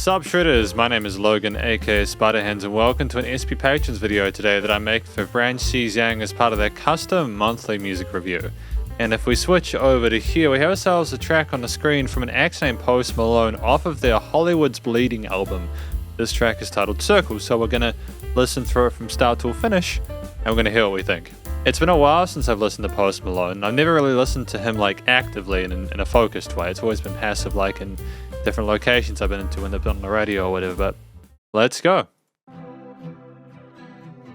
Sup Shredders, my name is Logan aka Spiderhands and welcome to an SP Patrons video today that I make for BranSi0730 ZHANG as part of their custom monthly music review. And if we switch over to here, we have ourselves a track on the screen from an act named Post Malone off of their Hollywood's Bleeding album. This track is titled Circles, so we're going to listen through it from start to finish and we're going to hear what we think. It's been a while since I've listened to Post Malone. I've never really listened to him like actively and in a focused way. It's always been passive, like in different locations I've been into when they've been on the radio or whatever, but let's go.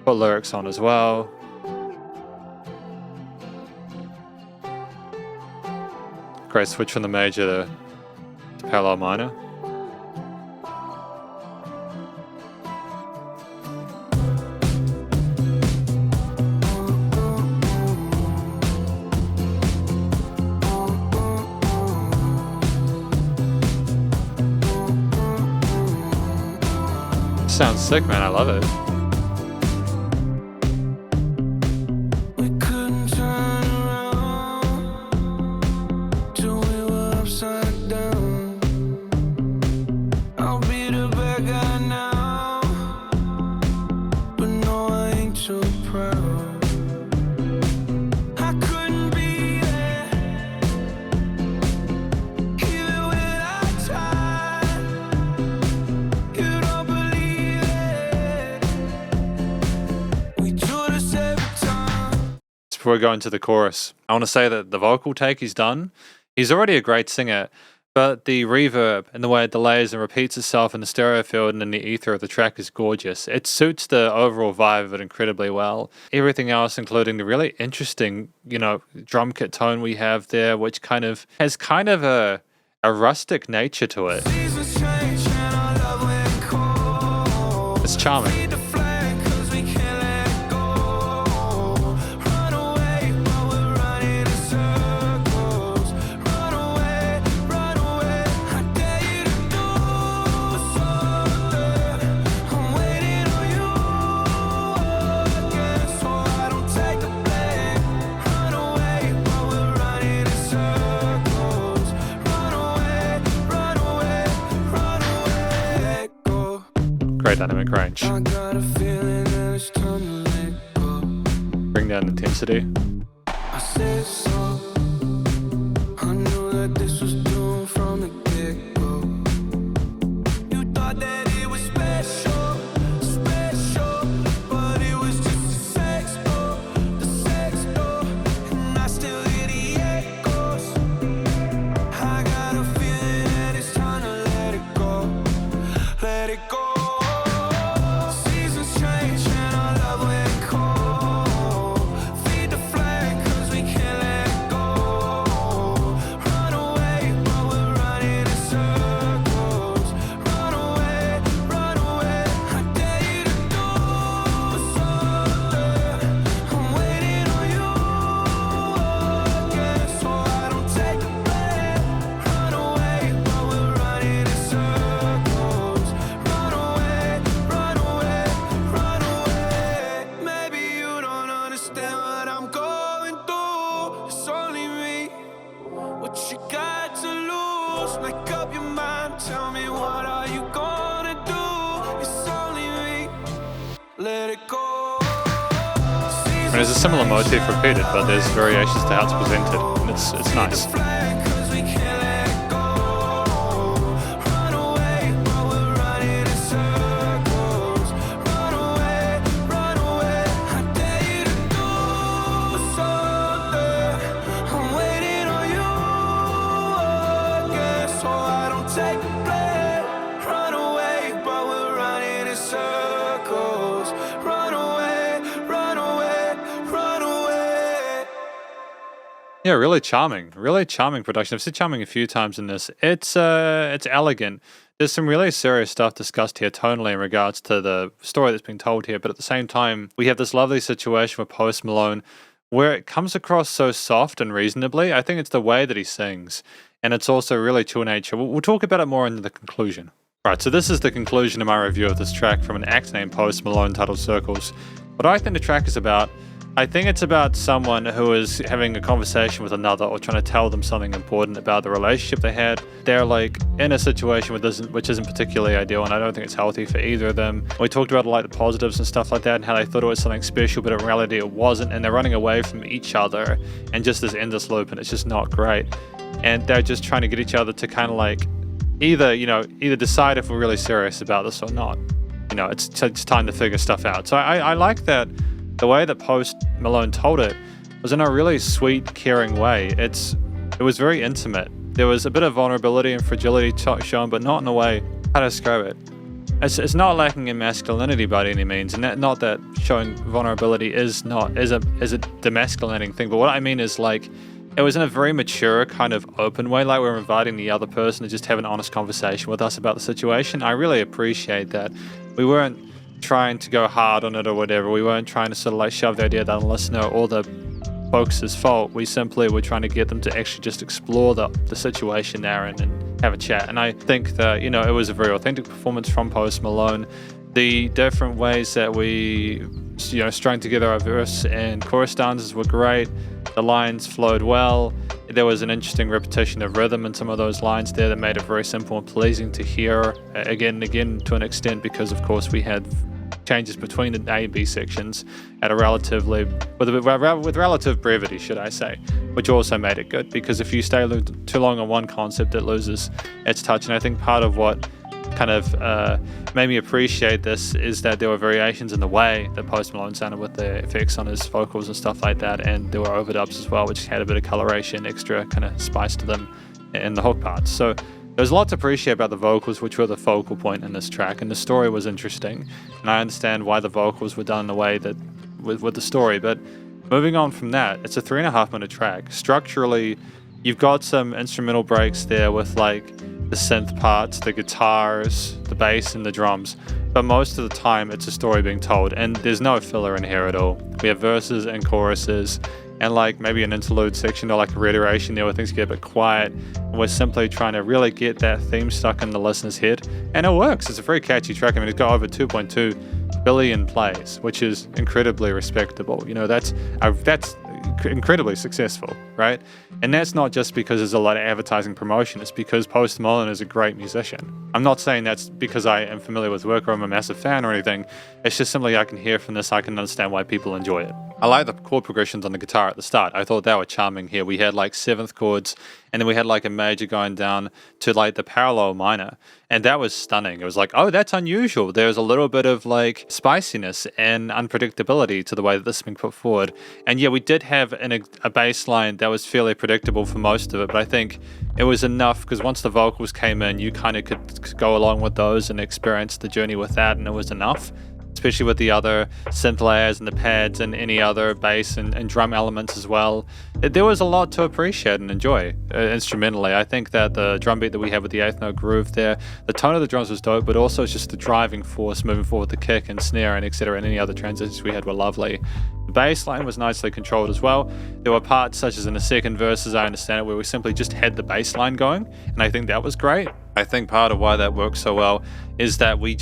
Put lyrics on as well. Great switch from the major to parallel minor. Sounds sick, man. I love it. We couldn't turn around till we were upside down. I'll be the bad guy now, but no, I ain't too proud. I couldn't be there, even when I tried. You don't believe before we go into the chorus, I want to say that the vocal take he's done, he's already a great singer, but the reverb and the way it delays and repeats itself in the stereo field and in the ether of the track is gorgeous. It suits the overall vibe of it incredibly well. Everything else, including the really interesting, drum kit tone we have there, which has a rustic nature to it. It's charming. Great dynamic range. Bring down intensity. I said so. I knew that this was doomed from the get-go. You thought that it was special, but it was just a sex door, and I still hear the echoes. I got a feeling that it's time to let it go, let it go. Make up your mind, tell me what are you gonna do? It's only me, let it go. There's a similar motif repeated, but there's variations to how it's presented, and it's nice. Take a breath, run away, but we're running in circles. Run away, run away, run away. Yeah, really charming production. I've said charming a few times in this. It's elegant. There's some really serious stuff discussed here tonally in regards to the story that's being told here, but at the same time, we have this lovely situation with Post Malone where it comes across so soft and reasonably. I think it's the way that he sings, and it's also really true nature. We'll talk about it more in the conclusion. Right, so this is the conclusion of my review of this track from an act named Post Malone titled Circles. What I think the track is about I think it's about someone who is having a conversation with another or trying to tell them something important about the relationship they had. They're like in a situation which isn't particularly ideal, and I don't think it's healthy for either of them. We talked about like the positives and stuff like that and how they thought it was something special, but in reality it wasn't, and they're running away from each other and just this endless loop, and it's just not great. And they're just trying to get each other to kind of like either decide if we're really serious about this or not. It's time to figure stuff out. So I like that. The way that Post Malone told it was in a really sweet, caring way. It was very intimate. There was a bit of vulnerability and fragility shown, but not in a way, how to describe it? It's not lacking in masculinity by any means, and not that showing vulnerability is a demasculinating thing, but what I mean is like, it was in a very mature, kind of open way, like we're inviting the other person to just have an honest conversation with us about the situation. I really appreciate that. We weren't trying to go hard on it or whatever. We weren't trying to sort of like shove the idea that the listener or the folks' fault. We simply were trying to get them to actually just explore the situation they're in and have a chat. And I think that, it was a very authentic performance from Post Malone. The different ways that we, strung together our verse and chorus stanzas were great. The lines flowed well. There was an interesting repetition of rhythm in some of those lines there that made it very simple and pleasing to hear again and again to an extent, because of course we had changes between the A and B sections at with relative brevity, should I say, which also made it good, because if you stay too long on one concept, it loses its touch. And I think part of what kind of made me appreciate this is that there were variations in the way that Post Malone sounded with the effects on his vocals and stuff like that, and there were overdubs as well, which had a bit of coloration, extra kind of spice to them in the hook parts. So there's a lot to appreciate about the vocals, which were the focal point in this track, and the story was interesting, and I understand why the vocals were done in the way that with the story. But moving on from that, it's a 3.5 minute track. Structurally, you've got some instrumental breaks there with like the synth parts, the guitars, the bass, and the drums, but most of the time it's a story being told, and there's no filler in here at all. We have verses and choruses, and like maybe an interlude section or like a reiteration there where things get a bit quiet, and we're simply trying to really get that theme stuck in the listener's head, and it works. It's a very catchy track. I mean, it's got over 2.2 billion plays, which is incredibly respectable. That's incredibly successful, right? And that's not just because there's a lot of advertising promotion, it's because Post Malone is a great musician. I'm not saying that's because I am familiar with work or I'm a massive fan or anything. It's just simply I can hear from this, I can understand why people enjoy it. I like the chord progressions on the guitar at the start. I thought they were charming here. We had like 7th chords, and then we had like a major going down to like the parallel minor, and that was stunning. It was like, oh, that's unusual. There's a little bit of like spiciness and unpredictability to the way that this has been put forward. And yeah, we did have a bass line that was fairly predictable for most of it, but I think it was enough because once the vocals came in, you kind of could go along with those and experience the journey with that, and it was enough. Especially with the other synth layers and the pads and any other bass and drum elements as well. There was a lot to appreciate and enjoy instrumentally. I think that the drum beat that we had with the 8th note groove there, the tone of the drums was dope, but also it's just the driving force moving forward, the kick and snare and etc. and any other transitions we had were lovely. The bass line was nicely controlled as well. There were parts such as in the second verse, as I understand it, where we simply just had the bass line going, and I think that was great. I think part of why that works so well is that we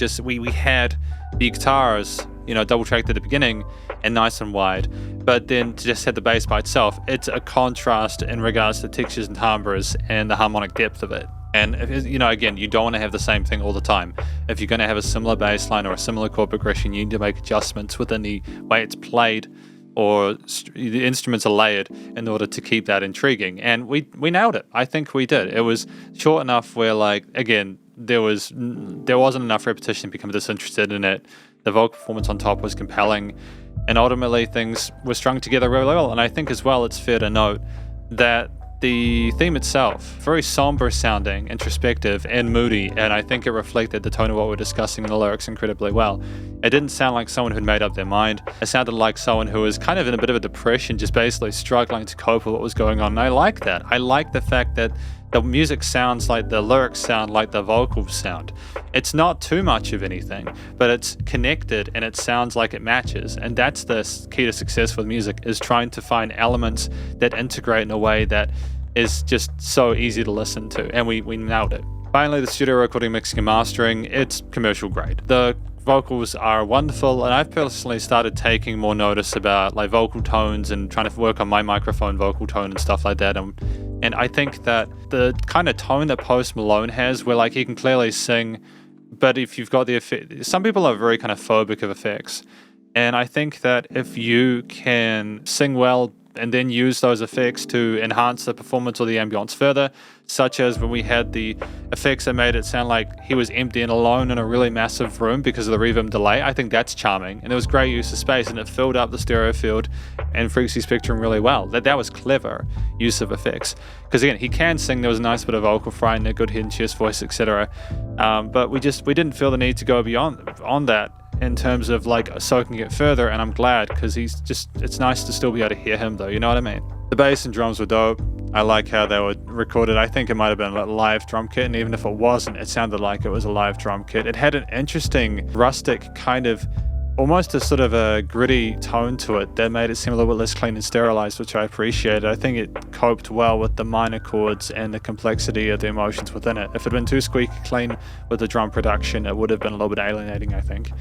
had the guitars, double tracked at the beginning and nice and wide, but then to just have the bass by itself, it's a contrast in regards to textures and timbres and the harmonic depth of it. And again, you don't want to have the same thing all the time. If you're going to have a similar bass line or a similar chord progression, you need to make adjustments within the way it's played or the instruments are layered in order to keep that intriguing. And we nailed it. I think we did. It was short enough where, like, again, there wasn't enough repetition to become disinterested in it. The vocal performance on top was compelling, and ultimately things were strung together really well. And I think as well it's fair to note that the theme itself, very somber sounding, introspective and moody, and I think it reflected the tone of what we're discussing in the lyrics incredibly well. It didn't sound like someone who'd made up their mind. It sounded like someone who was kind of in a bit of a depression, just basically struggling to cope with what was going on. And I like that. I like the fact that the music sounds like the lyrics sound like the vocals sound. It's not too much of anything, but it's connected and it sounds like it matches. And that's the key to success with music, is trying to find elements that integrate in a way that is just so easy to listen to. And we nailed it. Finally, the studio recording, mixing and mastering, it's commercial grade. The vocals are wonderful, and I've personally started taking more notice about like vocal tones and trying to work on my microphone vocal tone and stuff like that. And I think that the kind of tone that Post Malone has, where like he can clearly sing, but if you've got the effect, some people are very kind of phobic of effects. And I think that if you can sing well and then use those effects to enhance the performance or the ambience further, such as when we had the effects that made it sound like he was empty and alone in a really massive room because of the reverb delay, I think that's charming. And there was great use of space, and it filled up the stereo field and frequency spectrum really well. That was clever use of effects. Because again, he can sing, there was a nice bit of vocal fry and a good hidden chest voice, etc. But we didn't feel the need to go beyond on that in terms of like soaking it further, and I'm glad, because it's nice to still be able to hear him though, you know what I mean? The bass and drums were dope. I like how they were recorded. I think it might have been a live drum kit, and even if it wasn't, it sounded like it was a live drum kit. It had an interesting rustic kind of, almost a sort of a gritty tone to it that made it seem a little bit less clean and sterilized, which I appreciated. I think it coped well with the minor chords and the complexity of the emotions within it. If it had been too squeaky clean with the drum production, it would have been a little bit alienating, I think.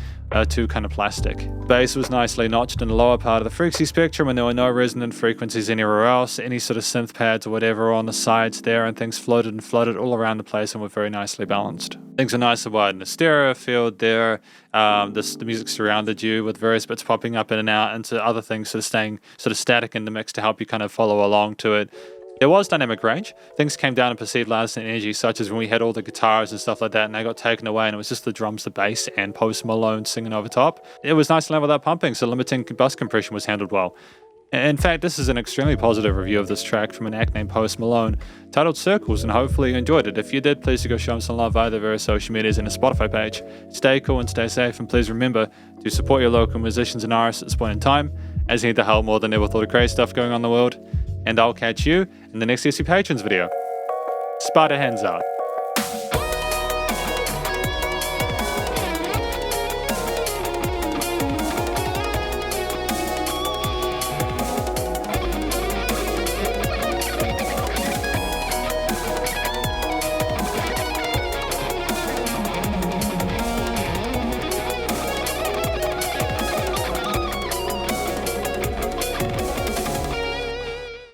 Too kind of plastic. Bass was nicely notched in the lower part of the frequency spectrum, and there were no resonant frequencies anywhere else. Any sort of synth pads or whatever on the sides there, and things floated all around the place and were very nicely balanced. Things are nice and wide in the stereo field there. The music surrounded you with various bits popping up in and out into other things sort of staying sort of static in the mix to help you kind of follow along to it. There was dynamic range. Things came down in perceived loudness and energy, such as when we had all the guitars and stuff like that, and they got taken away, and it was just the drums, the bass, and Post Malone singing over top. It was nice to level without pumping, so limiting bus compression was handled well. In fact, this is an extremely positive review of this track from an act named Post Malone, titled Circles, and hopefully you enjoyed it. If you did, please do go show him some love via the various social medias and a Spotify page. Stay cool and stay safe, and please remember to support your local musicians and artists at this point in time, as you need the help more than ever with all the crazy stuff going on in the world. And I'll catch you in the next SC Patrons video. Spiderhands out.